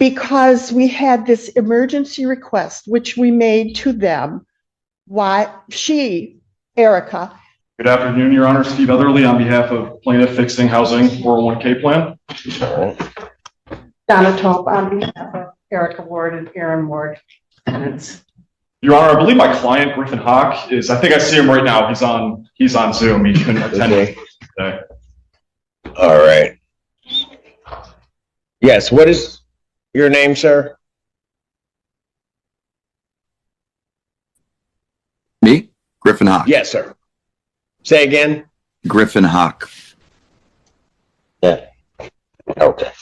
because we had this emergency request, which we made to them. Why Erica. Good afternoon, Your Honor. Steve Etherly on behalf of Plaintiff Fixing Housing 401k Plan. Donna Tope on behalf of Erica Ward and Aaron Ward. Tenants. Your Honor, I believe my client Griffin Hawk is. I think I see him right now. He's on Zoom. He couldn't attend today. All right. Yes. What is your name, sir? Me? Griffin Hawk. Yes, sir. Say again. Griffin Hawk. Yeah. Okay.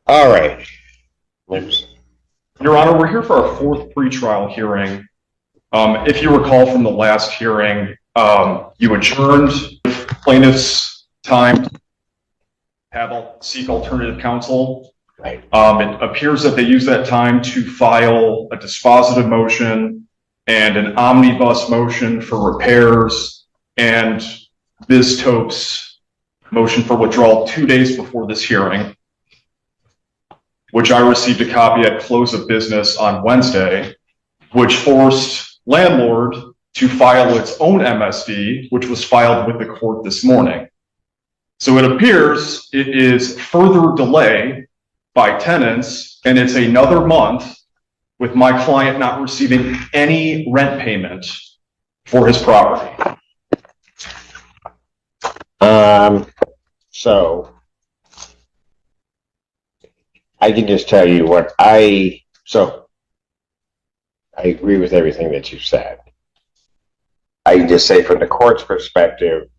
All right. Your Honor, we're here for our fourth pretrial hearing. If you recall from the last hearing, you adjourned plaintiff's time to seek alternative counsel. Right. It appears that they used that time to file a dispositive motion and an omnibus motion for repairs and Ms. Tope's motion for withdrawal 2 days before this hearing, which I received a copy at close of business on Wednesday, which forced landlord to file its own MSD, which was filed with the court this morning. So it appears it is further delay by tenants, and it's another month with my client not receiving any rent payment for his property. So I can just tell you what I agree with everything that you said. I can just say from the court's perspective,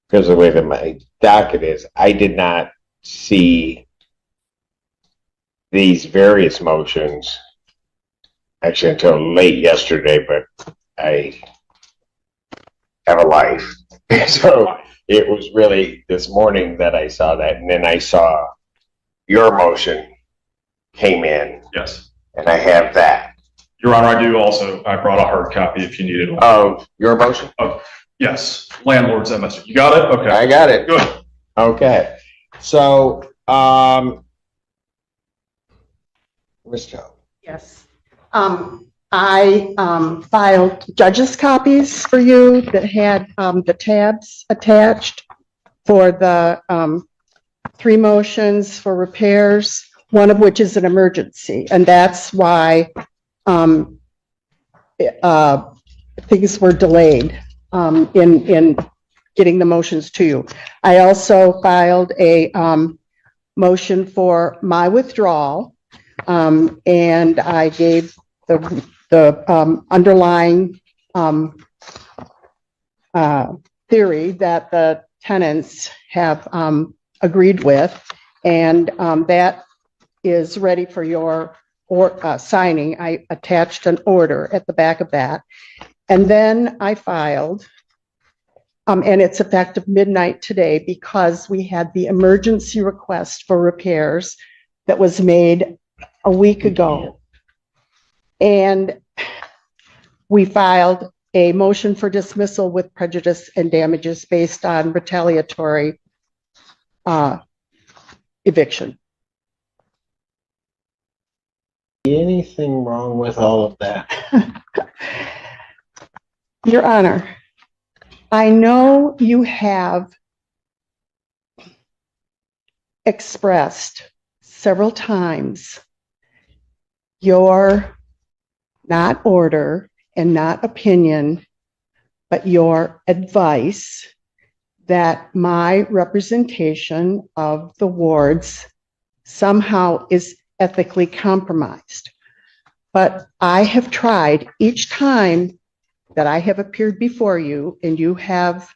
because of the way that my docket is, I did not see these various motions actually until late yesterday, but I have a life. So it was really this morning that I saw that, and then I saw your motion came in. Yes. And I have that. Your Honor, I do also, I brought a hard copy if you needed one. Of your motion? Yes, landlord's MSD. You got it? Okay. I got it. Good. Okay. So, Ms. Tope. Yes. I filed judges' copies for you that had the tabs attached for the 3 motions for repairs, one of which is an emergency, and that's why things were delayed in getting the motions to you. I also filed a motion for my withdrawal, and I gave the underlying theory that the tenants have agreed with, and that is ready for your signing. I attached an order at the back of that, and then I filed, and it's effective midnight today because we had the emergency request for repairs that was made a week ago. And we filed a motion for dismissal with prejudice and damages based on retaliatory eviction. Anything wrong with all of that? Your Honor, I know you have expressed several times your not order and not opinion, but your advice that my representation of the wards somehow is ethically compromised. But I have tried each time that I have appeared before you and you have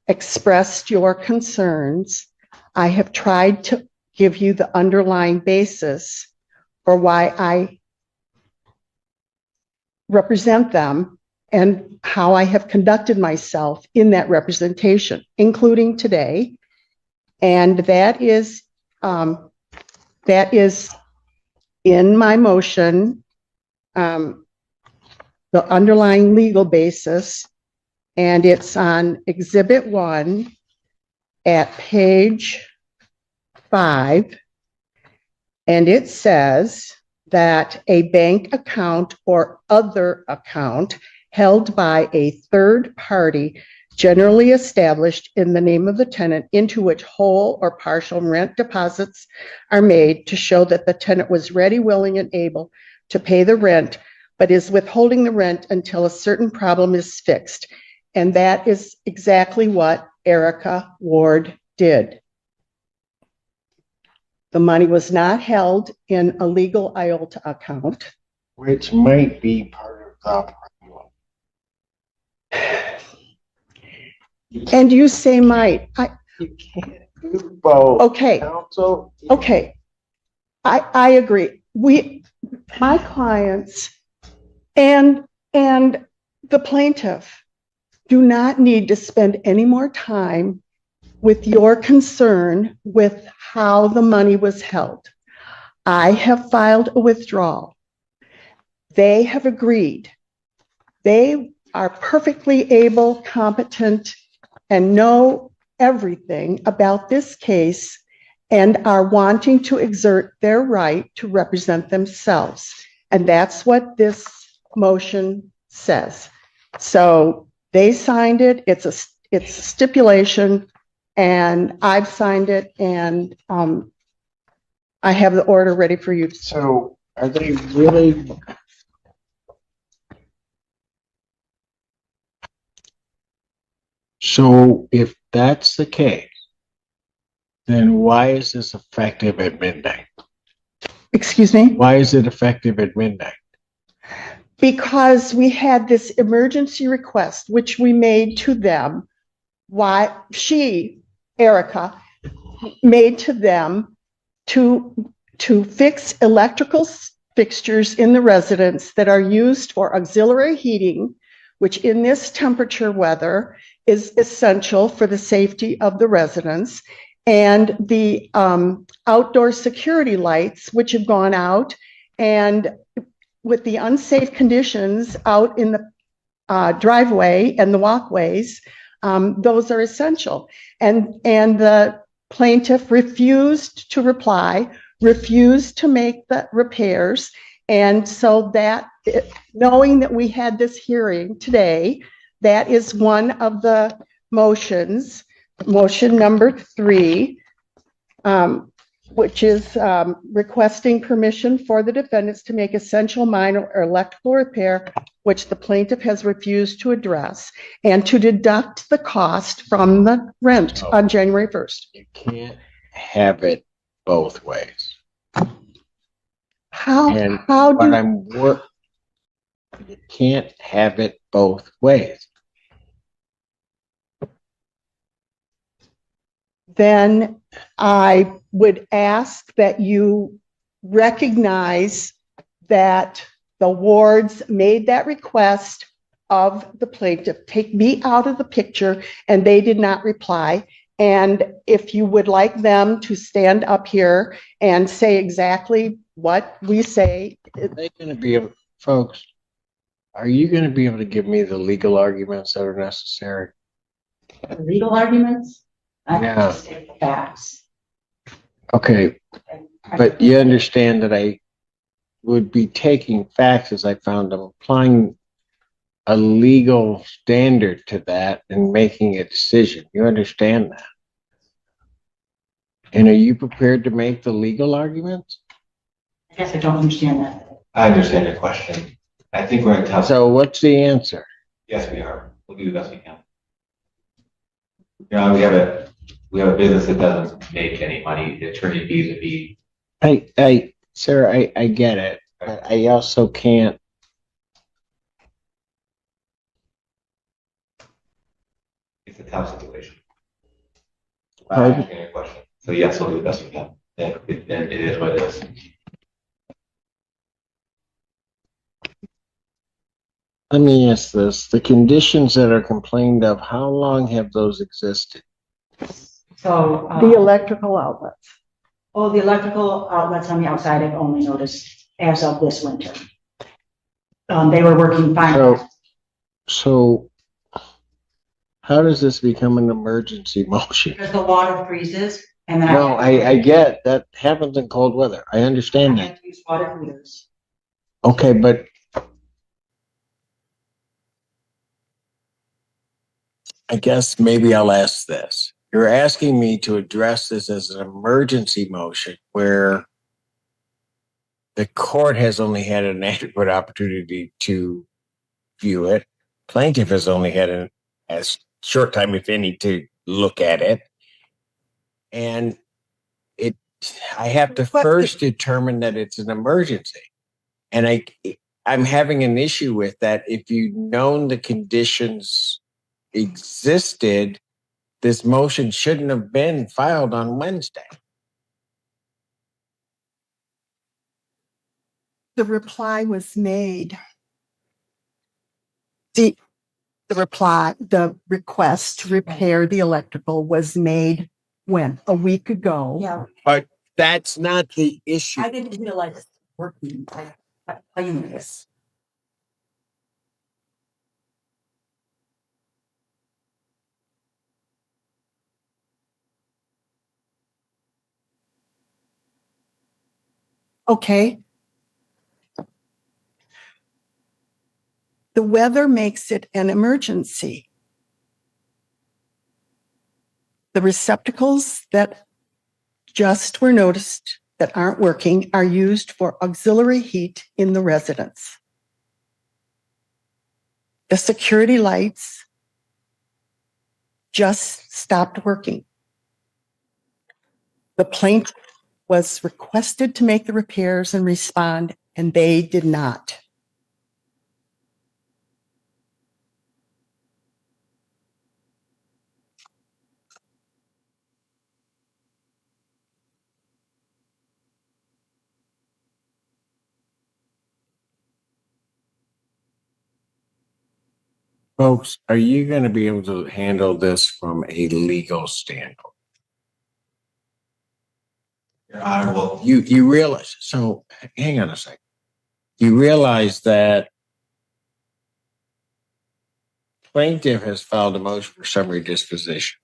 expressed your concerns, I have tried to give you the underlying basis for why I represent them and how I have conducted myself in that representation, including today. And that is in my motion, the underlying legal basis, and it's on Exhibit 1 at page 5. And it says that a bank account or other account held by a third party generally established in the name of the tenant into which whole or partial rent deposits are made to show that the tenant was ready, willing, and able to pay the rent, but is withholding the rent until a certain problem is fixed. And that is exactly what Erica Ward did. The money was not held in a legal IOLTA account. Which might be part of the problem. And you say might. You can't do both. Okay. Counsel. Okay. I agree. My clients and the plaintiff do not need to spend any more time with your concern with how the money was held. I have filed a withdrawal. They have agreed. They are perfectly able, competent, and know everything about this case and are wanting to exert their right to represent themselves. And that's what this motion says. So they signed it. It's a stipulation, and I've signed it, and I have the order ready for you. So are they really? So if that's the case, then why is this effective at midnight? Excuse me? Why is it effective at midnight? Because we had this emergency request, which we made to them. Why Erica, made to them to fix electrical fixtures in the residence that are used for auxiliary heating, which in this temperature weather is essential for the safety of the residents, and the outdoor security lights, which have gone out, and with the unsafe conditions out in the driveway and the walkways, those are essential. And the plaintiff refused to reply, refused to make the repairs. And so that, knowing that we had this hearing today, that is one of the motions, motion number 3, which is requesting permission for the defendants to make essential minor or electrical repair, which the plaintiff has refused to address, and to deduct the cost from the rent on January 1st. You can't have it both ways. How And do you can't have it both ways. then I would ask that you recognize that the wards made that request of the plaintiff. Take me out of the picture, and they did not reply. And if you would like them to stand up here and say exactly what we say. Are they going to be able, folks, are you going to be able to give me the legal arguments that are necessary? Legal arguments? I Yeah. have to state the facts. Okay, but you understand that I would be taking facts as I found them, applying a legal standard to that and making a decision. You understand that? And are you prepared to make the legal arguments? I guess I don't understand that. I understand your question. I think we're in tough. So what's the answer? Yes, we are. We'll do the best we can. You know, we have a business that doesn't make any money. The attorney fees would be. Sarah, I get it, but I also can't. It's a tough situation. I Pardon? understand your question. So yes, we'll do the best we can. And it is what it is. Let me ask this. The conditions that are complained of, how long have those existed? So, The electrical outlets. the electrical outlets on the outside I've only noticed as of this winter. They were working fine. So how does this become an emergency motion? Because the water freezes And then No, I get that happens in cold weather. I I understand that. had to use water heaters. Okay, but I guess maybe I'll ask this. You're asking me to address this as an emergency motion where the court has only had an adequate opportunity to view it. Plaintiff has only had as short time, if any, to look at it. And I have to first determine that it's an emergency. And I'm having an issue with that. If you'd known the conditions existed, this motion shouldn't have been filed on Wednesday. The reply was made. The the request to repair the electrical was made when? A week ago. Yeah, But that's not the issue. I didn't realize it's working. I knew this. Okay. The weather makes it an emergency. The receptacles that just were noticed that aren't working are used for auxiliary heat in the residence. The security lights just stopped working. The plaintiff was requested to make the repairs and respond, and they did not. Folks, are you going to be able to handle this from a legal standpoint? I will. You realize, so hang on a second. You realize that plaintiff has filed a motion for summary disposition.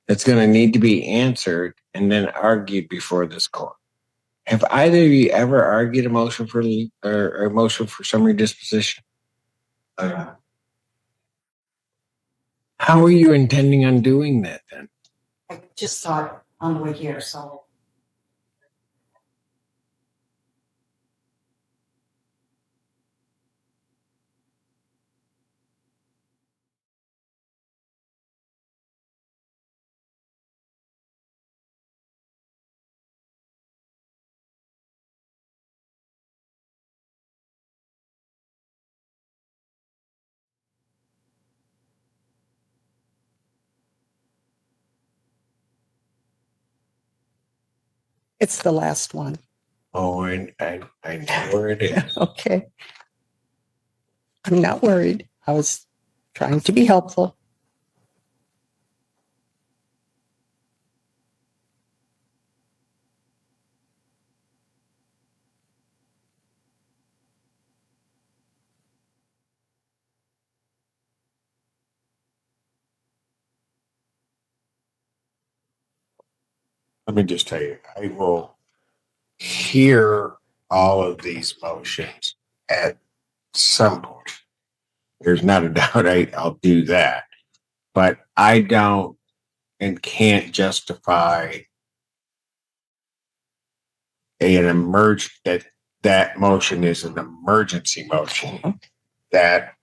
It's going to need to be answered and then argued before this court. Have either of you ever argued a motion for or a motion for summary disposition? How are you intending on doing that then? I just saw it on the way here, so. It's the last one. Oh, and I know where it is. Okay. I'm not worried. I was trying to be helpful. Let me just tell you, I will hear all of these motions at some point. There's not a doubt I'll do that. But I don't and can't justify that motion is an emergency motion that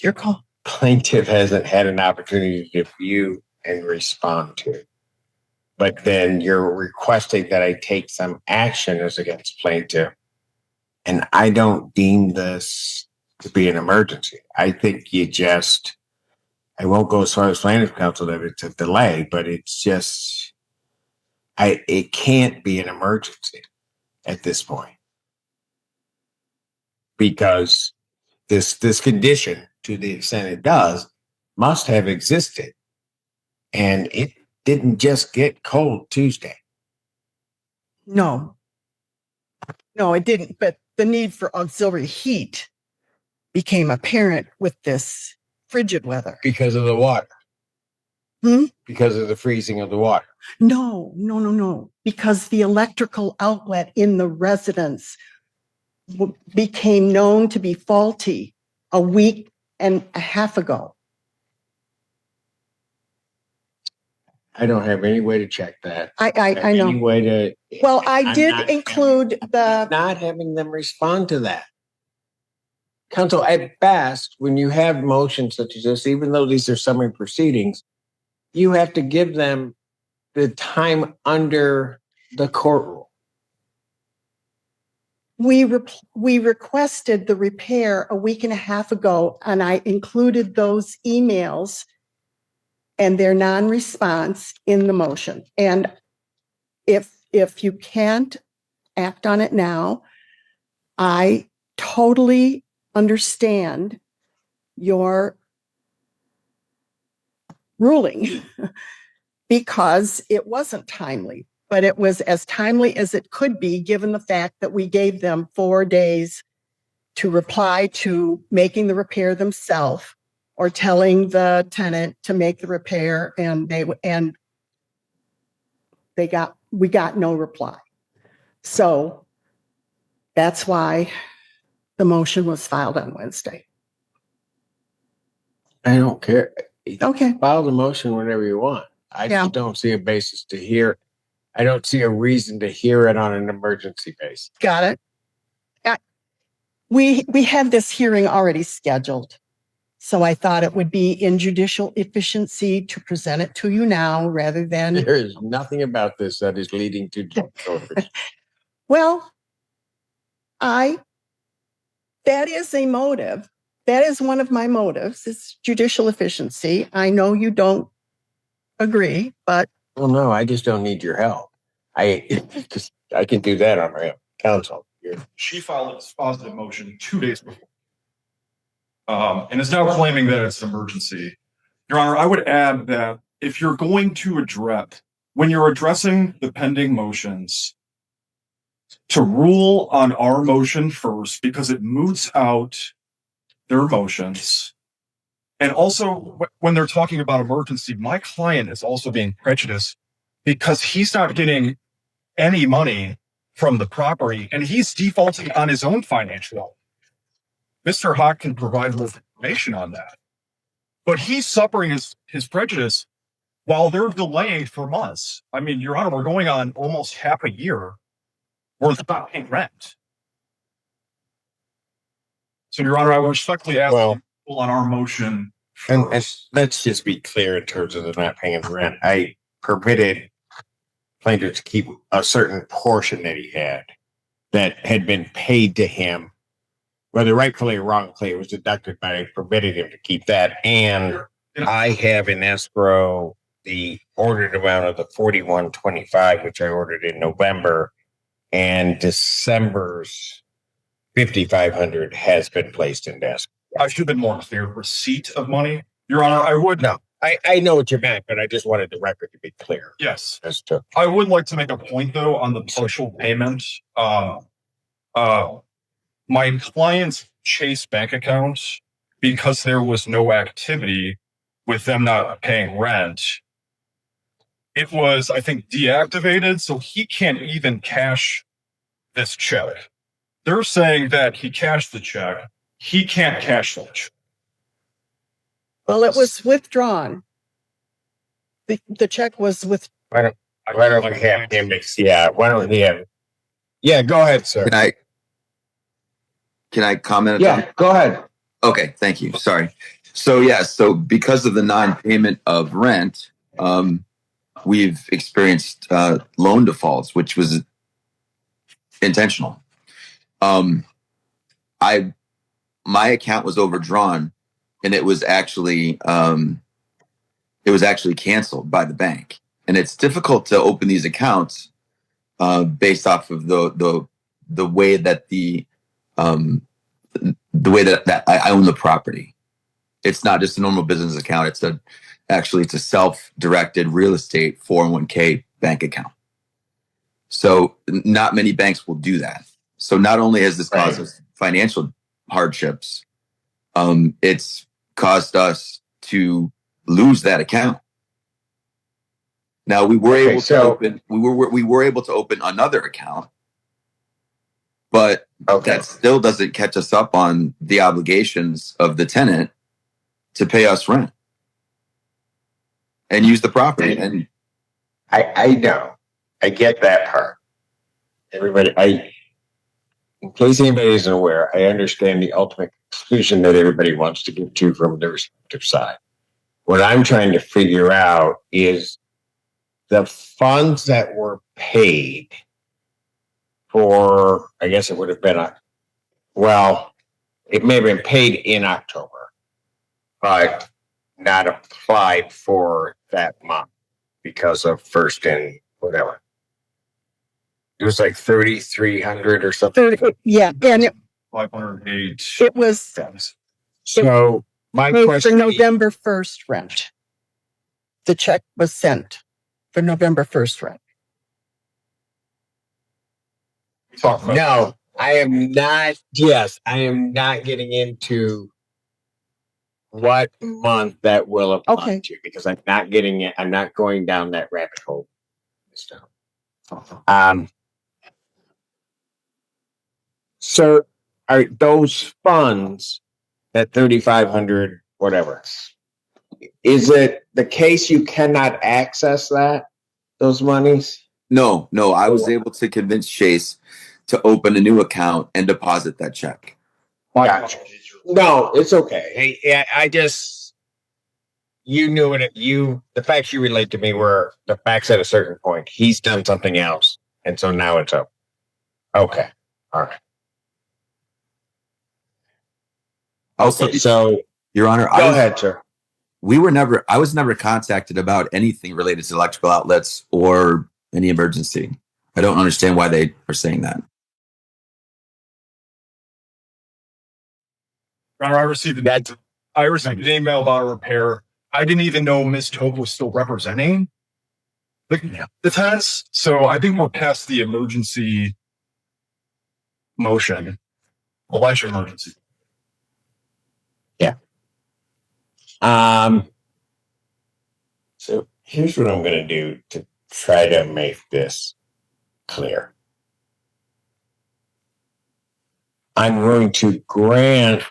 Your call. plaintiff hasn't had an opportunity to view and respond to. But then you're requesting that I take some action as against plaintiff. And I don't deem this to be an emergency. I think I won't go as far as plaintiff counsel that it's a delay, but it's just, it can't be an emergency at this point. Because this condition, to the extent it does, must have existed. And it didn't just get cold Tuesday. No, it didn't. But the need for auxiliary heat became apparent with this frigid weather. Because of the water. Because of the freezing of the water. No. Because the electrical outlet in the residence became known to be faulty a week and a half ago. I don't have any way to check that. I know. Any way to. Well, I I'm did not include not having them respond to that. Counsel, at best, when you have motions such as this, even though these are summary proceedings, you have to give them the time under the court rule. we requested the repair a week and a half ago, and I included those emails and their non-response in the motion. And if you can't act on it now, I totally understand your ruling because it wasn't timely, but it was as timely as it could be given the fact that we gave them 4 days to reply to making the repair themselves or telling the tenant to make the repair, and we got no reply. So that's why the motion was filed on Wednesday. I don't care. Okay. File the motion whenever you want. I Yeah. just don't see a basis to hear. I don't see a reason to hear it on an emergency basis. Got it. We have this hearing already scheduled. So I thought it would be in judicial efficiency to present it to you now rather than, There is nothing about this that is leading to judicial efficiency. well, that is a motive. That is one of my motives, is judicial efficiency. I know you don't agree, but Well, no, I just don't need your help. I can do that on my own. Counsel. She filed a dispositive motion 2 days before. And is now claiming that it's an emergency. Your Honor, I would add that if you're going to when you're addressing the pending motions, to rule on our motion first because it moots out their motions. And also, when they're talking about emergency, my client is also being prejudiced because he's not getting any money from the property and he's defaulting on his own financial. Mr. Hawk can provide more information on that. But he's suffering his prejudice while they're delaying for months. I mean, Your Honor, we're going on almost half a year worth of not paying rent. So, Your Honor, I would respectfully ask you on our motion. And let's just be clear in terms of the not paying the rent. I permitted plaintiff to keep a certain portion that he that had been paid to him, whether rightfully or wrongfully it was deducted, but I permitted him to keep that. And I have in escrow the ordered amount of the $41.25, which I ordered in November, and December's $5,500 has been placed in escrow. I should have been more clear. Receipt of money, Your Honor. I would No, I know what you meant, but I just wanted the record to be clear. Yes. As to I would like to make a point though on the partial payment. My client's Chase bank account, because there was no activity with them not paying rent, it was, I think, deactivated, so he can't even cash this check. They're saying that he cashed the check. He can't cash the check. well, it was withdrawn. The check was with. why don't we have him? Why don't we have? Yeah, go ahead, sir. Can I comment? Yeah, go ahead. Okay, thank you. Sorry. So because of the non-payment of rent, we've experienced loan defaults, which was intentional. My account was overdrawn, and it was actually canceled by the bank. And it's difficult to open these accounts based off of the way that the way that I own the property. It's not just a normal business account. It's a self-directed real estate 401k bank account. So not many banks will do that. So not only has this caused us financial hardships, it's caused us to lose that account. Now we were Okay, able to so- open. We were able to open another account, but Okay. that still doesn't catch us up on the obligations of the tenant to pay us rent and use the property. And I know. I get that part. Everybody, in case anybody isn't aware, I understand the ultimate conclusion that everybody wants to get to from their respective side. What I'm trying to figure out is the funds that were paid for, I guess it would have been it may have been paid in October, but not applied for that month because of first and whatever. It was like 3,300 or something. Yeah, and 508. it was So my for question, November 1st rent. The check was sent for November 1st rent. no, I am not. Yes, I am not getting into what month that will apply Okay. to because I'm not getting it. I'm not going down that rabbit hole. So are those funds, that 3,500, whatever, is it the case you cannot access those monies? no, I was able to convince Chase to open a new account and deposit that check. Gotcha. No, it's okay. Hey, I just, you knew it. The facts you relate to me were the facts at a certain point. He's done something else. And so now it's up. Okay. All right. Also, Okay, so Your Honor, go ahead, sir. I was never contacted about anything related to electrical outlets or any emergency. I don't understand why they are saying that. I received an email about a repair. I didn't even know Ms. Tobe was still representing the tenants. So I think we're past the emergency motion. Election emergency. So here's what I'm going to do to try to make this clear. I'm going to grant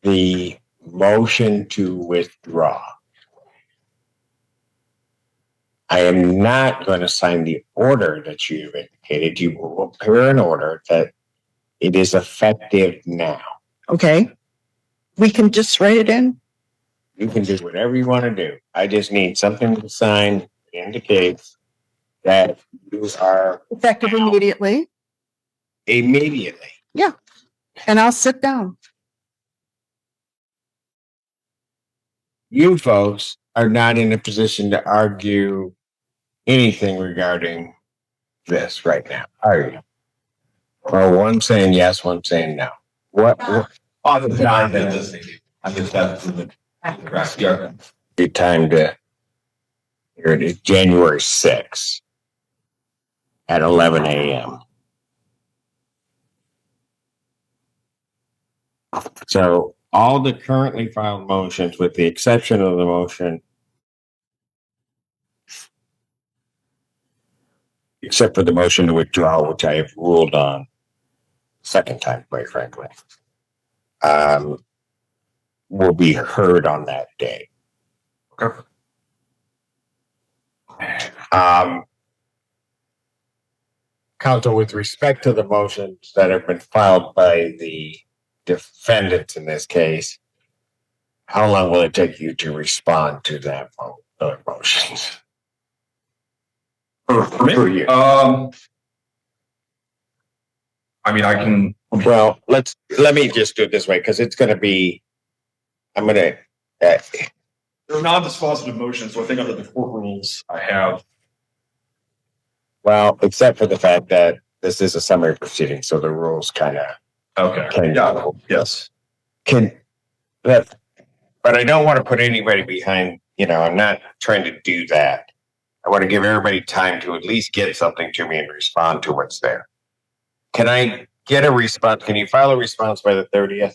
the motion to withdraw. I am not going to sign the order that you've indicated. You will prepare an order that it is effective now. Okay. We can just write it in. You can do whatever you want to do. I just need something to sign that indicates that you are Effective immediately. immediately. Yeah. And I'll sit down. You folks are not in a position to argue anything regarding this right now, are you? Or one saying yes, one saying no. What I'm just the time to, here it is, January 6th at 11 a.m. So all the currently filed motions, with the exception of the motion, except for the motion to withdraw, which I have ruled on second time, quite frankly, will be heard on that day. Okay. Counsel, with respect to the motions that have been filed by the defendants in this case, how long will it take you to respond to those motions? For me? I mean, I can. Well, let me just do it this way, because it's going to be, they're non-dispositive motions, so I think under the court rules, I have. well, except for the fact that this is a summary proceeding, so the rules kind of Okay. Yeah. Yes. but I don't want to put anybody behind, I'm not trying to do that. I want to give everybody time to at least get something to me and respond to what's there. Can I get a response? Can you file a response by the 30th?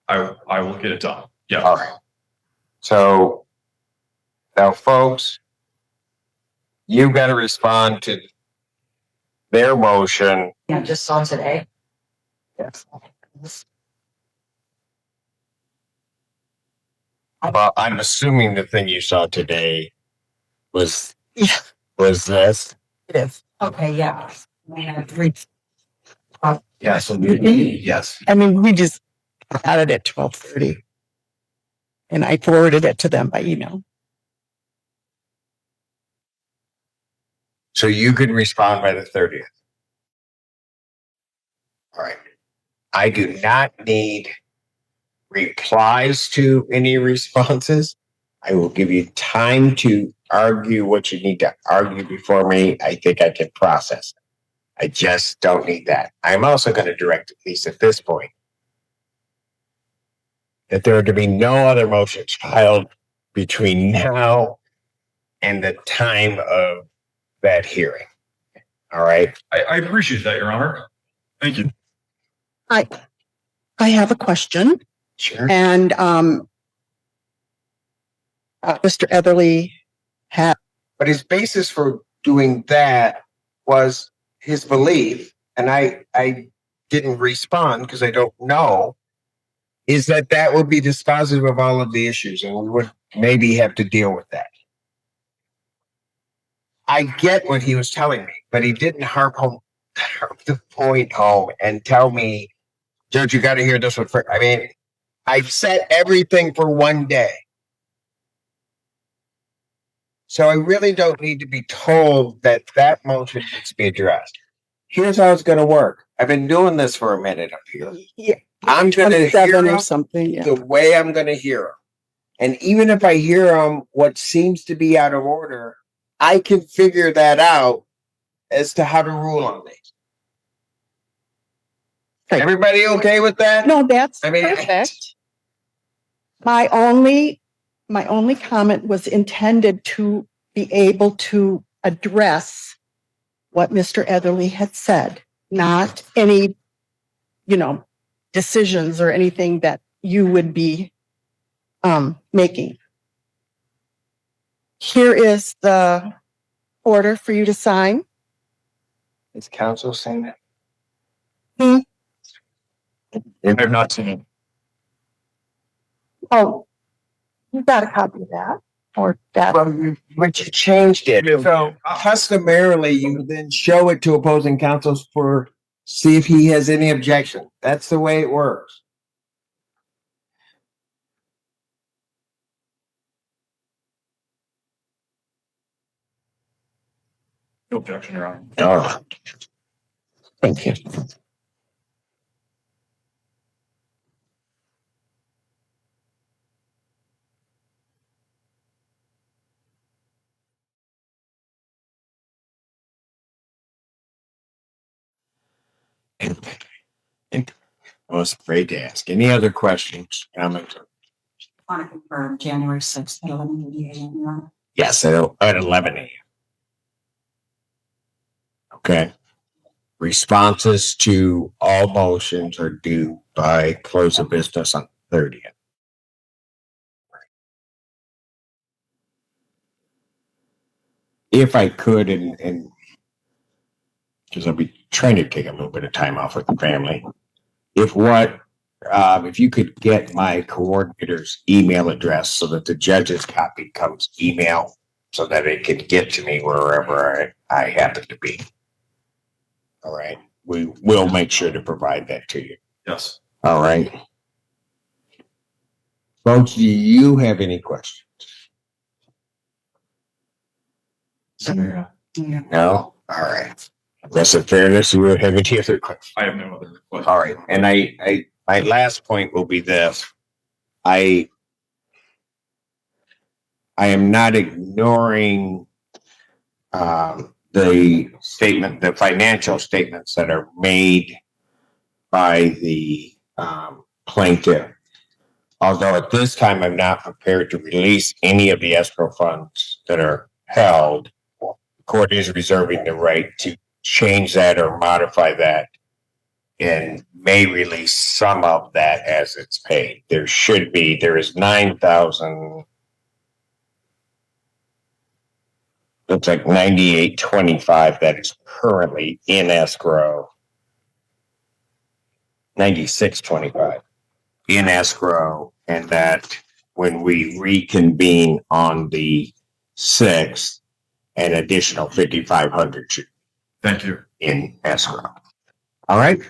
I will get it done. Yeah. All right. So now, folks, you've got to respond to their motion. Yeah, just saw today. Yes. Well, I'm assuming the thing you saw today was this. It is. Okay, yeah. We had three. Yes, yes. I mean, we just got it at 12:30. And I forwarded it to them by email. So you could respond by the 30th. All right. I do not need replies to any responses. I will give you time to argue what you need to argue before me. I think I can process it. I just don't need that. I'm also going to direct, at least at this point, that there are to be no other motions filed between now and the time of that hearing. All right. I appreciate that, Your Honor. Thank you. I have a question, Sure. and Mr. Etherly had. But his basis for doing that was his belief, and I didn't respond because I don't know, is that that would be dispositive of all of the issues, and we would maybe have to deal with that. I get what he was telling me, but he didn't harp the point home and tell me, Judge, you got to hear this one first. I mean, I've set everything for one day. So I really don't need to be told that that motion needs to be addressed. Here's how it's going to work. I've been doing this for a minute up here. Yeah, I'm going to hear 27 or them something. Yeah. the way I'm going to hear them. And even if I hear them what seems to be out of order, I can figure that out as to how to rule on these. Okay. Everybody okay with that? No, that's I mean, perfect. My only comment was intended to be able to address what Mr. Etherly had said, not any, decisions or anything that you would be making. Here is the order for you to sign. Is counsel saying that? Hmm. I have not seen it. Oh, you got a copy of that or that? Well, but you changed it. So customarily, you then show it to opposing counsels for see if he has any objection. That's the way it works. No objection, Your Honor. All right. Thank you. And I was afraid to ask. Any other questions, comments? Want to confirm January 6th at 11:80 a.m. Yes, at 11 a.m. Okay. Responses to all motions are due by close of business on 30th. If I could, and because I'll be trying to take a little bit of time off with the family. If you could get my coordinator's email address so that the judge's copy comes email so that it can get to me wherever I happen to be. All right. We will make sure to provide that to you. Yes. All right. Folks, do you have any questions? No? All right. Unless in fairness, you have any other questions? I have no other questions. All right. And my last point will be this. I am not ignoring the financial statements that are made by the plaintiff. Although at this time, I'm not prepared to release any of the escrow funds that are held. The court is reserving the right to change that or modify that and may release some of that as it's paid. There is 9,000. Looks like 9825 that is currently in escrow. 9625 in escrow, and that when we reconvene on the 6th, an additional 5,500 should Thank you. in escrow. All right.